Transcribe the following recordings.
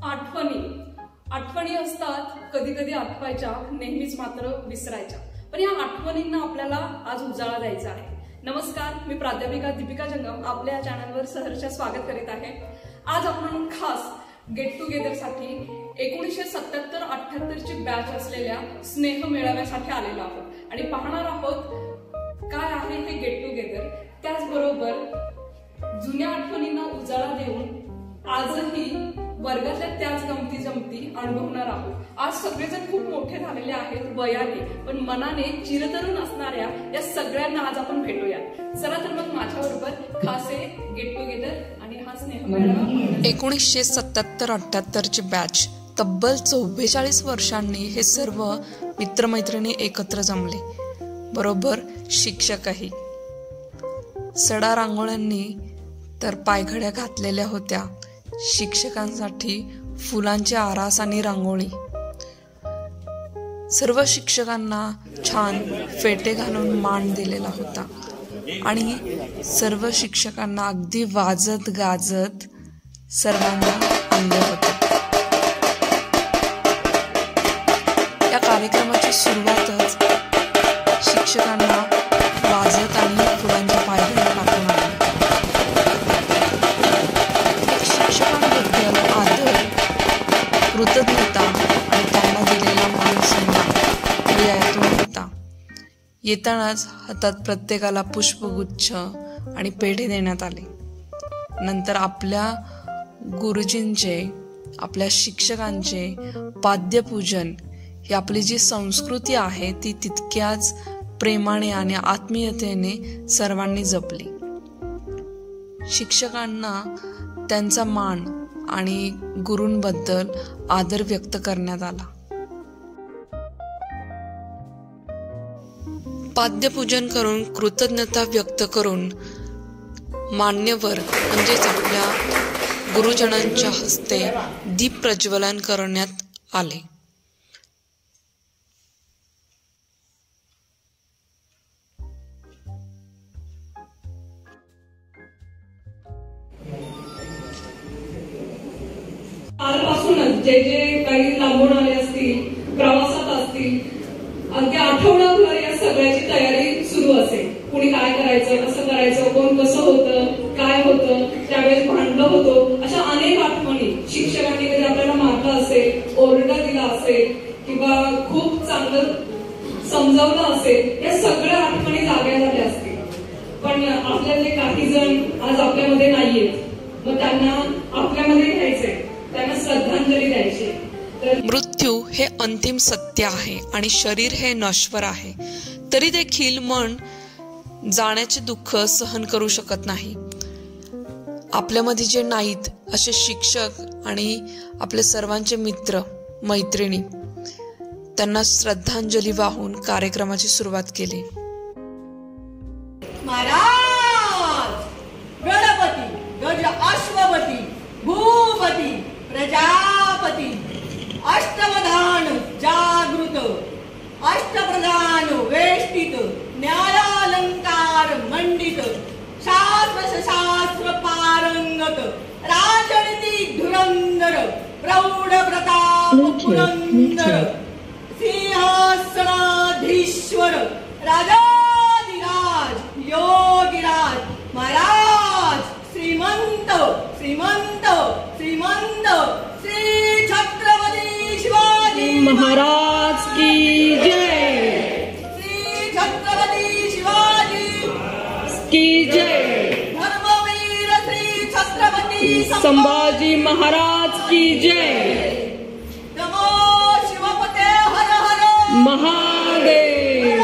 आठवणी असतात, कधी कधी आठवायच्या, नेहमीच मात्र विसरायच्या. पण या आठवणींना आपल्याला आज उजाळा द्यायचा आहे. नमस्कार, मी प्राध्यापिका दीपिका जंगम आपल्या या चॅनलवर सहर्ष स्वागत करीत आहे. आज आपण खास गेट टुगेदर साठी 1977-78 ची बॅच असलेल्या स्नेह मेळाव्यासाठी आलेलो आहोत आणि पाहणार आहोत काय आहे हे गेट टुगेदर. त्याचबरोबर जुन्या आठवणींना उजाळा देऊन आजही वर्गातल्या त्याच गमती जमती अनुभवणार आहोत. आज सगळेजण खूप मोठे झालेले आहेत वयाने, पण मनाने चिरतरुण असणाऱ्या या सगळ्यांना आज आपण भेटूया. चला तर मग माझ्याबरोबर खास गेट टुगेदर आणि हा स्नेह मेळावा. 1977-78 ची बॅच तब्बल 44 वर्षांनी हे सर्व मित्रमैत्रिणी एकत्र जमले, बरोबर शिक्षकही. सडा रांगोळ्यांनी तर पायघड्या घातलेल्या होत्या. शिक्षकांसाठी फुलांची आरास आणि रांगोळी. सर्व शिक्षकांना छान फेटे घालून मान दिलेला होता आणि सर्व शिक्षकांना अगदी वाजत गाजत सर्वांना आणले होते. या कार्यक्रमाची सुरुवातच शिक्षकांना वाजत आणि फुलांच्या पायघड्या टाकून आली. शिक्षकांबद्दल आदर, कृतज्ञता आणि त्यांना दिलेला मान सन्मान यातून होता. येतानाच हातात प्रत्येकाला पुष्पगुच्छ आणि पेढे देण्यात आले. नंतर आपल्या गुरुजींचे, आपल्या शिक्षकांचे पाद्यपूजन ही आपली जी संस्कृती आहे ती तितक्याच प्रेमाने आणि आत्मीयतेने सर्वांनी जपली. शिक्षकांना त्यांचा मान आणि गुरूंबद्दल आदर व्यक्त करण्यात आला. पाद्यपूजन करून कृतज्ञता व्यक्त करून मान्यवर म्हणजेच आपल्या गुरुजनांच्या हस्ते दीप प्रज्वलन करण्यात आले. कालपासूनच जे काही लांबून आले असतील, प्रवासात असतील, अगदी आठवडाभर या सगळ्याची तयारी सुरू असेल. कुणी काय करायचं, कसं करायचं, कोण कसं होतं, काय होतं, त्यावेळेस भांडण होतो, अशा अनेक आठवणी. शिक्षकांनी कधी आपल्याला मारलं असेल, ओरडा दिला असेल किंवा खूप चांगलं समजावलं असेल, या सगळ्या आठवणी जाग्या झाल्या असतील. पण आपल्यातले काही जण आज आपल्यामध्ये नाहीयेत, मग त्यांना आपल्यामध्ये घ्यायचंय, त्यांना श्रद्धांजली द्यायची. मृत्यू हे अंतिम सत्य आहे आणि शरीर हे नश्वर आहे. तरी देखील मन जाण्याचे दुःख सहन करू शकत नाही. आपल्यामध्ये जे नाहीत असे शिक्षक आणि आपले सर्वांचे मित्र मैत्रिणी, त्यांना श्रद्धांजली वाहून कार्यक्रमाची सुरुवात केली. महाराज गणपती गज अश्वपती भूपती प्रजापती अष्टवधान जागृत अष्टप्रधान वेष्टित न्यायालंकार मंडित शास्त्र पारंगत राजनीती धुरंधर प्रौढ प्रताप पुरंदर सिंहासनाधीश्वर राजाधिराज योगिराज महाराज श्रीमंत श्रीमंत श्रीमंत श्री छत्रपती शिवाजी महाराज की जय. श्री छत्रपती शिवाजी की जय. धर्मवीर श्री छत्रपती संभाजी महाराज की जय. नमो शिवपते हर हर महादेव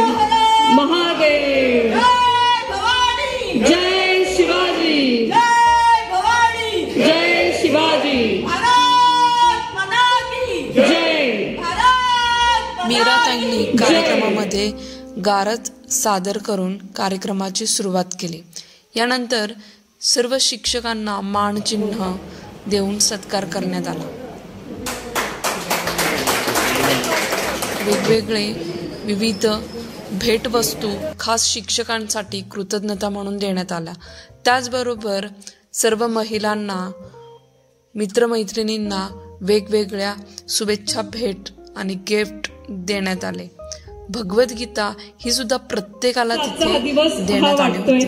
महादेव. जय भवानी जय शिवाजी. जय भवानी जय शिवाजी. भारत माता की जय. भारत मीराताईंनी कार्यक्रमामध्ये गारद सादर करून कार्यक्रमाची सुरुवात केली. यानंतर सर्व शिक्षकांना मानचिन्ह देऊन सत्कार करण्यात आला. वेगवेगळे विविध भेटवस्तू खास शिक्षकांसाठी कृतज्ञता म्हणून देण्यात आल्या. त्याचबरोबर सर्व महिलांना, मित्रमैत्रिणींना वेगवेगळ्या शुभेच्छा भेट आणि गिफ्ट देण्यात आले. भगवद्गीता ही सुद्धा प्रत्येकाला तिथे दिवस देण्यात आली होती.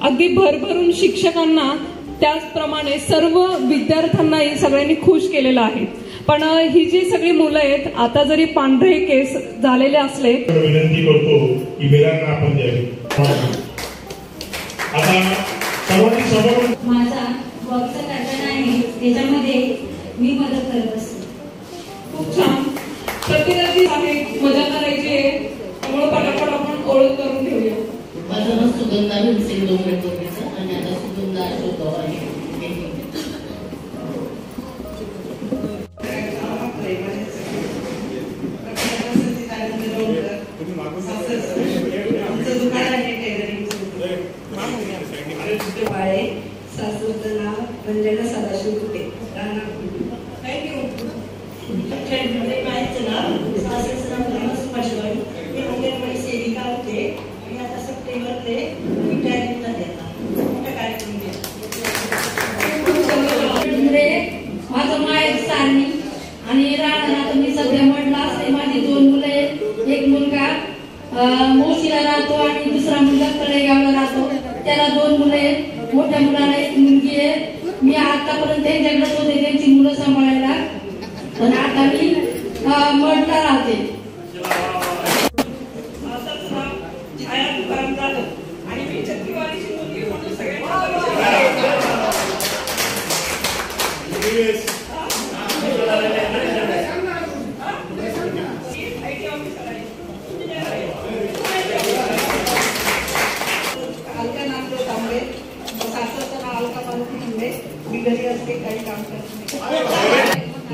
अगदी भरभरून शिक्षकांना त्याचप्रमाणे सर्व विद्यार्थ्यांनाही सगळ्यांनी खुश केलेलं आहे. पण ही जी सगळी मुलं आहेत, आता जरी पांढरे केस झालेले असले, विनंती करतो की मेलांना आपण द्यावी. आता सर्वांनी समोर माझा बॉक्सचा पॅटर्न आहे, त्याच्यामध्ये मी मदत करत असते. खूप छान. प्रत्येकाची आहे, मजा करायची आहे, त्यामुळे पटापट आपण ओळख करून घेऊया. माझं नाव सुगंधा भीमसिंग डोंगरेकर आणि आता सुगंधा अशोक आहे. सासूचं नाव रंजना सदाशिव कुटे, माईचं नाव सासूचं नाव रमेश पाशवाई. मी अंगणवाडी सेविका होते आणि आता सप्टेंबर ते रिटायरमेंट देतात. मोठा कार्यक्रम माझं माय सारणी आणि राहणार मी सध्या म्हटलं असते. माझी 2 मुलं आहेत. एक मुलगा मोशीला राहतो आणि दुसरा मुलगा तळेगावला राहतो. त्याला 2 मुलं आहेत. मोठ्या मुलाला एक मुलगी आहे. मी आतापर्यंत त्यांच्याकडे होते त्यांची मुलं सांभाळायला, पण आता मी मठला राहते. आणि मी चक्रीवाडीची मुलगी म्हणून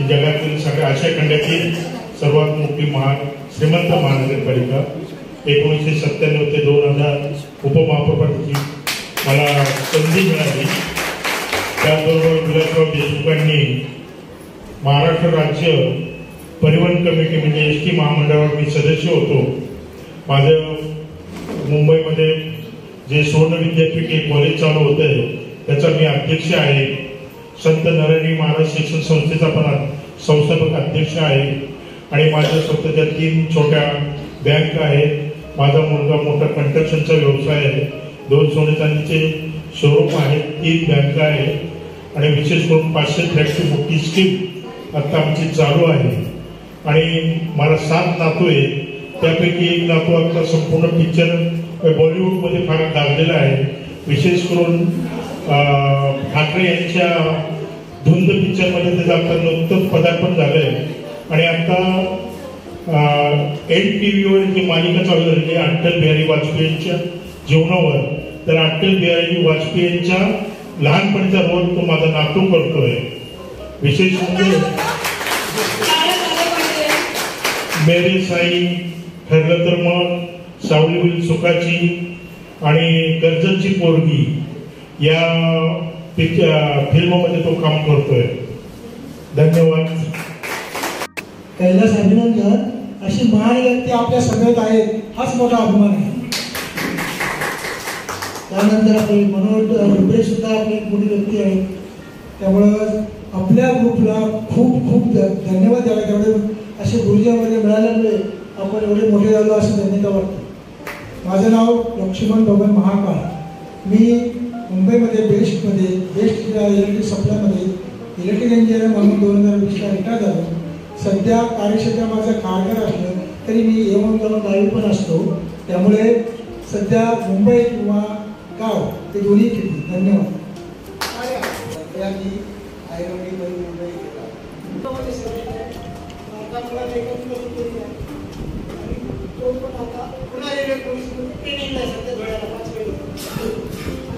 जगातील सगळ्या आशिया खंडातील सर्वात मोठी श्रीमंत महानगरपालिका 1997 ते 2000 उपमहापौरपदाची मला संधी मिळाली. त्याचबरोबर विलासराव देशमुखांनी महाराष्ट्र राज्य परिवहन कमिटी म्हणजे एसटी महामंडळावर मी सदस्य होतो. माझं मुंबईमध्ये जे स्वर्ण विद्यापीठ एक कॉलेज चालू होतं त्याचा मी अध्यक्ष आहे. संत नरहरी महाराज शिक्षण संस्थेचा पण संस्थापक अध्यक्ष आहे. आणि माझ्या स्वतःच्या 3 छोट्या बँक आहेत. माझा मुलगा मोठा कंस्ट्रक्शनचा व्यवसाय आहे. 2 सोने चांदीचे शोरूम आहेत, 3 बँका आहेत आणि विशेष करून 500 फ्लॅटची मोठी स्कीम आता आमची चालू आहे. आणि मला 7 नातू आहेत. त्यापैकी एक नातू आता संपूर्ण पिक्चर बॉलिवूडमध्ये फार गाजलेला आहे. विशेष करून ठाकरे यांच्या धुंद पिक्चरमध्ये त्याचं आता नुकतंच पदार्पण झालंय. आणि आता NTVवर जी मालिका चालू झालेली आहे अटल बिहारी वाजपेयींच्या जीवनावर, तर अटल बिहारी वाजपेयींच्या लहानपणीचा रोल तो माझा नातू करतोय. विशेष म्हणजे मेरे साई, ठरलं तर मग, सावली होईल सुखाची आणि कर्जतची पोरगी या फिल्ममध्ये तो काम करतोय. धन्यवाद. कैलास अभिनंदन. अशी महान व्यक्ती आपल्या सगळ्यात आहेत, हाच मोठा अभिमान आहे. त्यानंतर आपले मनोहर रुपरे सुद्धा आपली मोठी व्यक्ती आहे. त्यामुळं आपल्या ग्रुपला खूप खूप धन्यवाद द्यावे. तेवढे असे गुरुजीमध्ये मिळाल्यामुळे आपण एवढे मोठे झालो असं धन्यता वाटतं. माझं नाव लक्ष्मण भगवान महाकाळ. मी मुंबईमध्ये बेस्ट इलेक्ट्रिक सप्लायमध्ये इलेक्ट्रिक इंजिनियर म्हणून 2020ला रिटायर झालो. सध्या कार्यक्षेत्र माझं कारगर असलं तरी मी येऊन जाऊन गावी पण असतो. त्यामुळे सध्या मुंबई किंवा गाव ते दोन्ही ठिकाणी. धन्यवाद.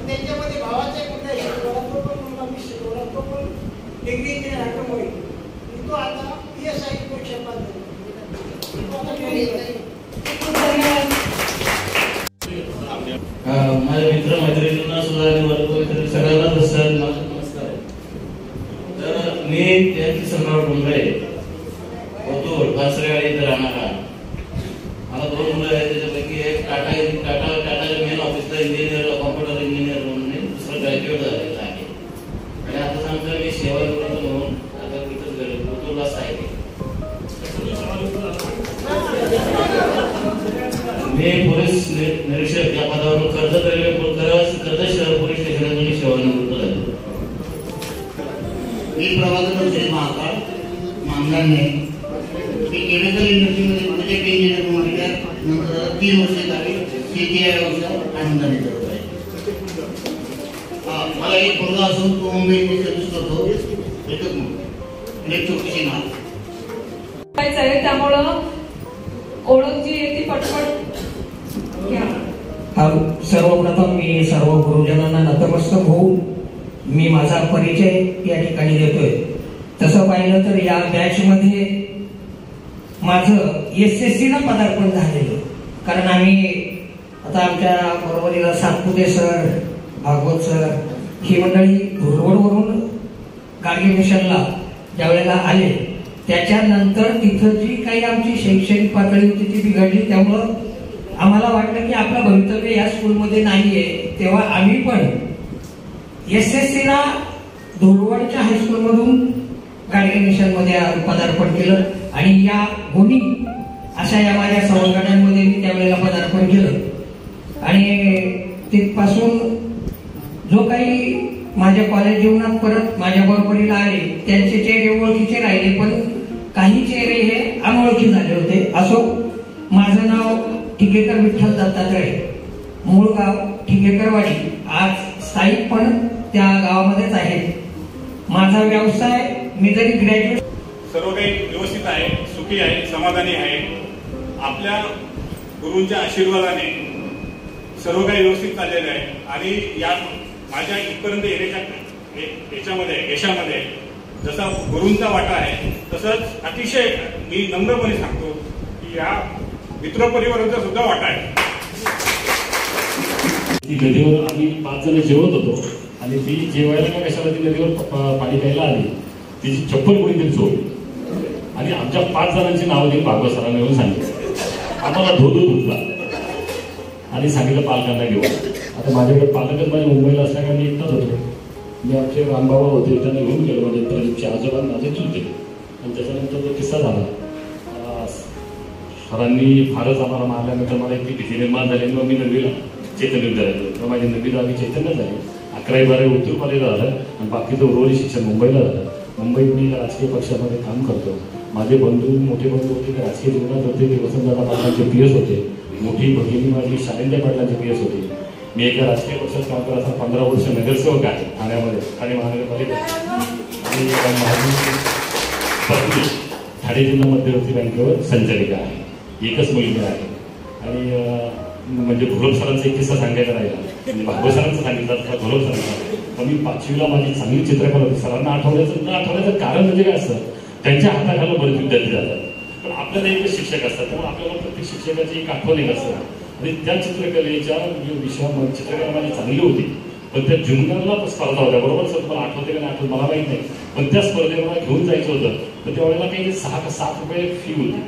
त्यांच्यामध्ये भावाच्या कुठल्या शिकवला तो पण मुलगा मी शिकवला, तो पण डिग्री इंजिनियर ऑटोमोबाईल. तो आता PSI परीक्षा पास माझ्या मित्र मैत्रिणींना सुद्धा सगळ्यांना नमस्कार. तर मी त्यांची संग्राम डोंगरे होतो पाचरेवाडी इथे राहणारा. मला 2 मुलं आहेत. त्याच्यापैकी एक टाटाच्या मेन ऑफिसला इंजिनियर, कॉम्प्युटर इंजिनियर म्हणून, दुसरं ग्रॅज्युएट झालेलं आहे. आणि आता सांगतो मी सेवा म्हणून आता इथंच उल्हास आहे. मी पोलीस निरीक्षक या पदावरून कर्जत शहर पोलीस स्टेशनमध्ये सेवानिवृत्त झालो. मी प्रभाकर महाकाळ मामदारने केमिकल इंडस्ट्रीमध्ये प्रोजेक्ट इंजिनियर म्हणून नंतर 3 वर्ष झाली CTI व्यवसाय आनंदाने करत आहे. मला एक मुलगा असून तो मुंबईत सर्व्हिस करतो. एकच मुलगा एक छोटीशी नाव आहे, त्यामुळं ओळख जी आहे ती पटपट घ्या. सर्वप्रथम मी सर्व गुरुजनांना नतमस्तक होऊन मी माझा परिचय या ठिकाणी देतोय. तसं पाहिलं तर या बॅच मध्ये माझं SSC ला पदार्पण झालेलं, कारण आम्ही आता आमच्या बरोबरीला सातपुते सर, भागवत सर ही मंडळी धुळवडवरून गाडगे मिशनला ज्या वेळेला आले त्याच्यानंतर तिथं जी काही आमची शैक्षणिक पातळी होती ती बिघडली. त्यामुळं आम्हाला वाटलं की आपलं भवितव्य या स्कूलमध्ये नाहीये. तेव्हा आम्ही पण SSC ला धुळवडच्या हायस्कूलमधून गाडगे मिशनमध्ये पदार्पण केलं आणि या गुणी अशा या माझ्या सवंगड्यांमध्ये मी त्यावेळेला पदार्पण केलं. आणि तिथपासून जो काही माझ्या कॉलेज जीवनात परत माझ्या बरोबरीला आले त्यांचे चेहरे ओळखीचे राहिले, पण काही चेहरे हे अनोळखी झाले होते. असो, माझं नाव ठिकेकर विठ्ठल दत्तात्रय, मूळ गाव ठिकेकरवाडी, आज स्थायिक पण त्या गावामध्येच आहे. माझा व्यवसाय मी जरी ग्रॅज्युएट सर्व काही व्यवस्थित आहे, सुखी आहे, समाधानी आहे. आपल्या गुरूंच्या आशीर्वादाने सर्व काही व्यवस्थित चाललेलं आहे. आणि या माझ्या इथपर्यंत येण्याच्या यशामध्ये जसा गुरूंचा वाटा आहे तसंच अतिशय मी नम्रपणे सांगतो की या मित्रपरिवारांचा सुद्धा वाटा आहे. ती नदीवर आम्ही 5 जण जेवत होतो आणि ती जेवायला का कशाला ती नदीवर पाणी प्यायला आली, तिची चप्पल कोणीतरी चोरली आणि आमच्या 5 जणांची नावं ती भागवत सरांना येऊन सांगितलं. आम्हाला धोधो धुतला आणि सांगितलं पालकांना घेऊन. आता माझ्याकडे पालकच माझ्या मुंबईला असल्यामुळे मी एकटाच होतो. मी आमचे रामबाबा होते, त्यांना घेऊन गेलो. म्हणजे प्रदीपचे आजोबा माझे चुलते. आणि त्याच्यानंतर जो किस्सा झाला, सरांनी फारच आम्हाला मारल्यानंतर मला इतकी भीती निर्माण झाली. मग मी नदीला चैतन्य झालं. माझी नदीला आम्ही चैतन्य झाले. 11वी-12वी उत्तरपालीला झालं आणि बाकीचं उर्वरित शिक्षण मुंबईला झालं. मुंबईत मी राजकीय पक्षामध्ये काम करतो. माझे बंधू, मोठे बंधू होते ते राजकीय जीवनात होते. ते वसंतदादा पाटलांचे PS होते. मोठी भगिनी माझी शालिंद्या पाटलांचे PS होते. मी एका राजकीय पक्षात काम करत असताना 15 वर्ष नगरसेवक आहे ठाण्यामध्ये, ठाणे महानगरपालिका. आणि पत्नी ठाणे जिल्हा मध्यवर्ती बँकेवर संचालिका आहे. एकच मुलगी आहे. आणि म्हणजे घोलप सरांचा एक किस्सा सांगायला राहिला, म्हणजे भागवत सरांचा सांगितला तर घोलप सरांचा. पण मी 5वीला माझी चांगली चित्रकला होती. सरांना आठवण्याचं कारण म्हणजे काय असतं, त्यांच्या हाताखाली बरेच विद्यार्थी जातात. पण आपल्याला एक शिक्षक असतात, त्यामुळे आपल्याला प्रत्येक शिक्षकाची एक आठवण येत असतं. आणि त्या चित्रकलेच्या विषयामध्ये चित्रकला माझी चांगली होती, पण त्या जुन्नरला स्पर्धा होत्या. बरोबर सर, मला आठवते का नाही आठवत मला माहीत नाही. पण त्या स्पर्धेला मला घेऊन जायचं होतं. तर त्यावेळेला काही 6 का 7 रुपये फी होती,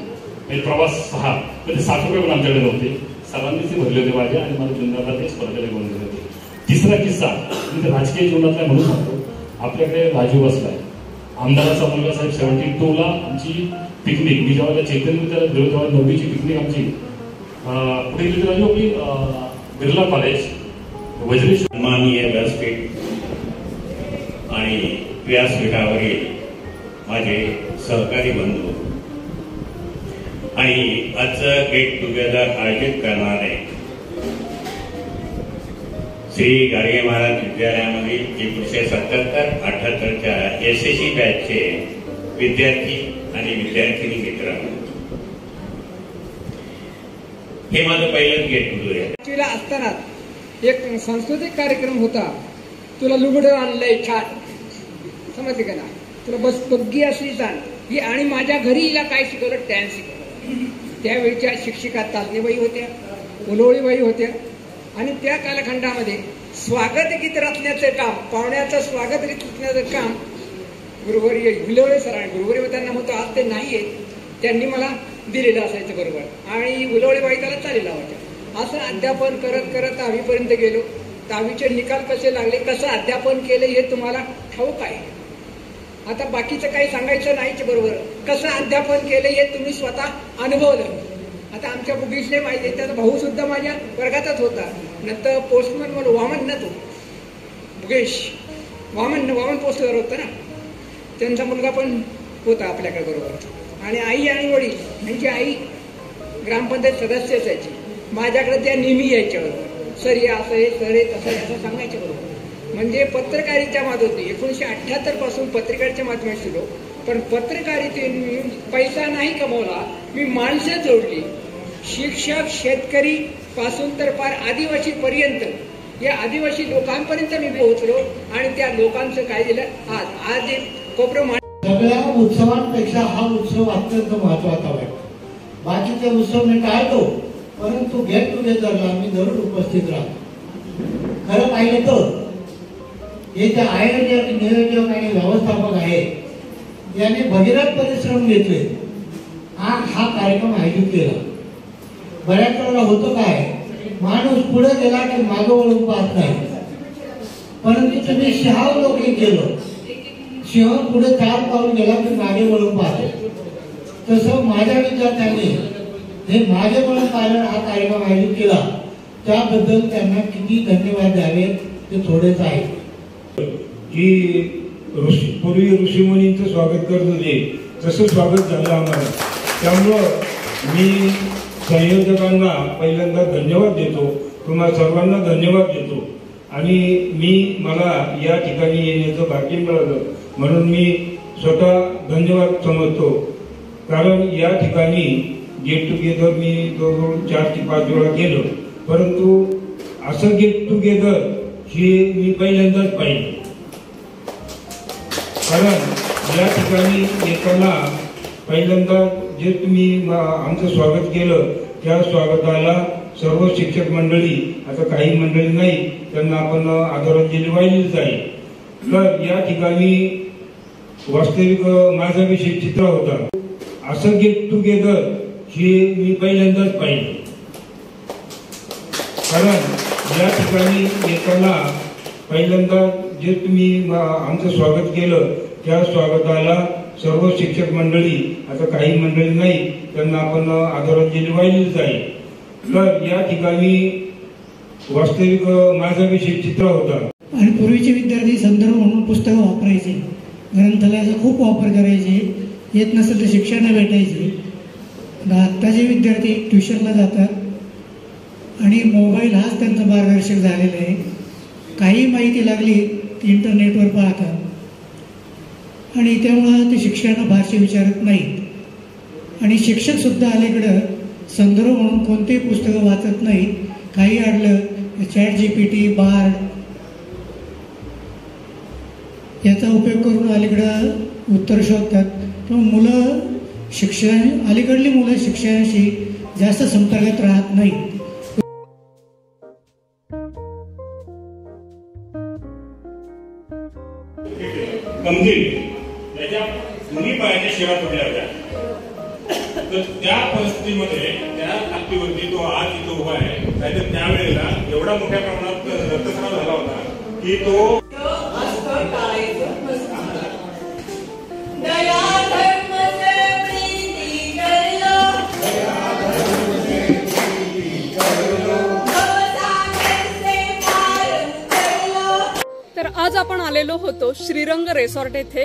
म्हणजे प्रवास 6. तर ते 7 रुपये पण आमच्याकडे नव्हते. सरांनीच ते भरले होते माझ्या आणि मला जुन्नरला ते स्पर्धेला घेऊन गेले होते. तिसरा किस्सा म्हणजे राजकीय जीवनातला म्हणून सांगतो. आपल्याकडे राजू बसलाय, आमदाराचा मुलगा साहेब. 72ला आमची पिकनिक, मी जेव्हा चैतन्य विद्यालयात गेलो तेव्हा 9वीची पिकनिक आमची पुढे गेली आपली बिर्ला कॉलेज वज्रेश्वर. सन्माननीय व्यासपीठ आणि व्यासपीठावरील माझे सहकारी बंधू आणि आजचं गेट टुगेदर आयोजित करणारे श्री गाडगे महाराज विद्यालयामधील 1977-78च्या SSC बॅचचे विद्यार्थी आणि विद्यार्थिनी मित्र, हे माझं पहिलंच गेट टुगेदर आहे. असताना एक सांस्कृतिक कार्यक्रम होता. तुला लुगडं आणलंय छान, समजते का ना, तुला बस बग्गी असली छान आणि माझ्या घरी हिला काय शिकवलं, डॅन्स शिकवलं. त्यावेळच्या शिक्षिका तालनीबाई होत्या, उलोळीबाई होत्या. आणि त्या कालखंडामध्ये स्वागत गीत रचण्याचं काम, पाहुण्याचं स्वागत गीत रचण्याचं काम गुरुवर्य उलोळे सरांनी, गुरुवर्य त्यांना म्हणतो आज ते नाही आहेत, त्यांनी मला दिलेलं असायचं बरोबर. आणि उलोळीबाई त्याला चालेला होत्या. असं अध्यापन करत करत 10वीपर्यंत गेलो. 10वीचे निकाल कसे लागले, कसं अध्यापन केले हे तुम्हाला ठाऊक आहे. आता बाकीचं काही सांगायचं नाहीच. बरोबर कसं अध्यापन केलं हे तुम्ही स्वतः अनुभवलं. आता आमच्या बुगीशने माहिती, त्याचा भाऊ सुद्धा माझ्या वर्गातच होता. नंतर पोस्टमन म्हणून वामन ना, तो बुगेश वामन पोस्टवर होता ना, त्यांचा मुलगा पण होता आपल्याकडे बरोबर. आणि आई आणि वडील, म्हणजे आई ग्रामपंचायत सदस्य असायची, माझ्याकडे त्या नेहमी यायच्या बरोबर. सर हे असं आहे, सर हे तसं आहे, असं सांगायचं बरोबर. म्हणजे पत्रकारिता माध्यमातून 1978 पासून पत्रकारितेच्या माध्यमात शिकलो. पण पत्रकारितेने मी पैसा नाही कमवला, मी माणसं जोडली. शिक्षक, शेतकरी पासून तर फार आदिवासी पर्यंत, या आदिवासी लोकांपर्यंत मी पोहोचलो. आणि त्या लोकांचं काय दिलं आज एक कोपरं. सगळ्या उत्सवांपेक्षा हा उत्सव अत्यंत महत्वाचा वाटतो. बाकीचे उत्सव मी टाळतो, परंतु गेट टुगेदरला मी जरूर उपस्थित राहतो. खरं पाहिलं तर हे जे आयोजक, नियोजक आणि व्यवस्थापक आहेत यांनी भगीरथ परिश्रम घेतले. हा कार्यक्रम आयोजित केला. बऱ्याच वेळेला होतं काय, माणूस पुढे गेला की मागं वळून पाहत नाही. परंतु तुम्ही सिंहावलोकन केलं, सिंह पुढे 4 पाऊल गेला की मागे वळून पाहतो. तसं माझ्या विद्यार्थ्यांनी हे मागे वळून पाहिलं हा कार्यक्रम आयोजित केला. त्याबद्दल त्यांना किती धन्यवाद द्यावे ते थोडेच आहे. की पूर्वी ऋषीमुनींचं स्वागत करत होते तसं स्वागत झालं आम्हाला. त्यामुळं मी संयोजकांना पहिल्यांदा धन्यवाद देतो, तुम्हा सर्वांना धन्यवाद देतो. आणि मला या ठिकाणी येण्याचं भाग्य मिळालं म्हणून मी स्वतः धन्यवाद समजतो. कारण या ठिकाणी गेट टुगेदर मी जवळजवळ 4 ते 5 वेळा केलं, परंतु असं गेट टुगेदर हे मी पहिल्यांदाच पाहिलं. कारण या ठिकाणी येताना पहिल्यांदा जे तुम्ही आमचं स्वागत केलं त्या स्वागताला सर्व शिक्षक मंडळी, आता काही मंडळी नाही त्यांना आपण आदरांजली वाहिलीच आहे. तर या ठिकाणी वास्तविक माझा विषय चित्र होता. असं गेट टुगेदर हे मी पहिल्यांदाच पाहिलं. कारण या ठिकाणी येताना पहिल्यांदा जे तुम्ही आमचं स्वागत केलं त्या स्वागताला सर्व शिक्षक मंडळी, आता काही मंडळी नाही त्यांना आपण आदरांजली वाहिलीच आहे. तर या ठिकाणी वास्तविक माझा विषय चित्र होता. आणि पूर्वीचे विद्यार्थी संदर्भ म्हणून पुस्तकं वापरायचे, ग्रंथालयाचा खूप वापर करायचे, येत नसेल तर शिक्षण भेटायचे. आत्ताचे विद्यार्थी ट्युशनला जातात आणि मोबाईल हाच त्यांचा मार्गदर्शक झालेला आहे. काही माहिती लागली ती इंटरनेटवर पाहतात आणि त्यामुळं ते शिक्षकांना फारसे विचारत नाहीत. आणि शिक्षक सुद्धा अलीकडं संदर्भ म्हणून कोणतेही पुस्तकं वाचत नाहीत. काही अडलं ChatGPT, बार्ड याचा उपयोग करून अलीकडं उत्तर शोधतात. त्यामुळे अलीकडली मुलं शिक्षणाशी जास्त संपर्कात राहत नाहीत. त्याच्या दोन्ही पायाच्या शिरा पडल्या होत्या. तर त्या परिस्थितीमध्ये त्या ताकदीवरती तो आज इथं उभा आहे. नाहीतर त्यावेळेला एवढा मोठ्या प्रमाणात रक्तस्राव झाला होता की तो आज आपण आलेलो होतो श्रीरंग रेसॉर्ट येथे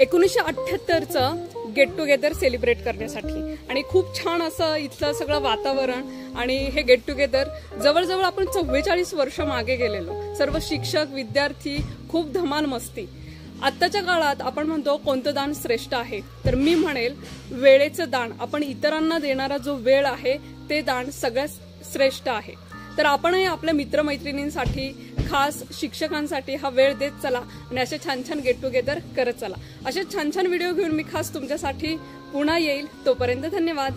1978चं गेट टुगेदर सेलिब्रेट करण्यासाठी. आणि खूप छान असं इथलं सगळं वातावरण. आणि हे गेट टुगेदर जवळजवळ आपण 44 वर्ष मागे गेलेलो. सर्व शिक्षक, विद्यार्थी, खूप धमाल मस्ती. आत्ताच्या काळात आपण म्हणतो कोणतं दान श्रेष्ठ आहे, तर मी म्हणेल वेळेचं दान. आपण इतरांना देणारा जो वेळ आहे ते दान सगळ्यात श्रेष्ठ आहे. तर आपणही आपल्या मित्रमैत्रिणींसाठी, खास शिक्षकांसाठी हा वेळ देत चला आणि असे छान छान गेट टुगेदर करत चला. असे छान छान व्हिडिओ घेऊन मी खास तुमच्यासाठी पुन्हा येईल. तोपर्यंत धन्यवाद.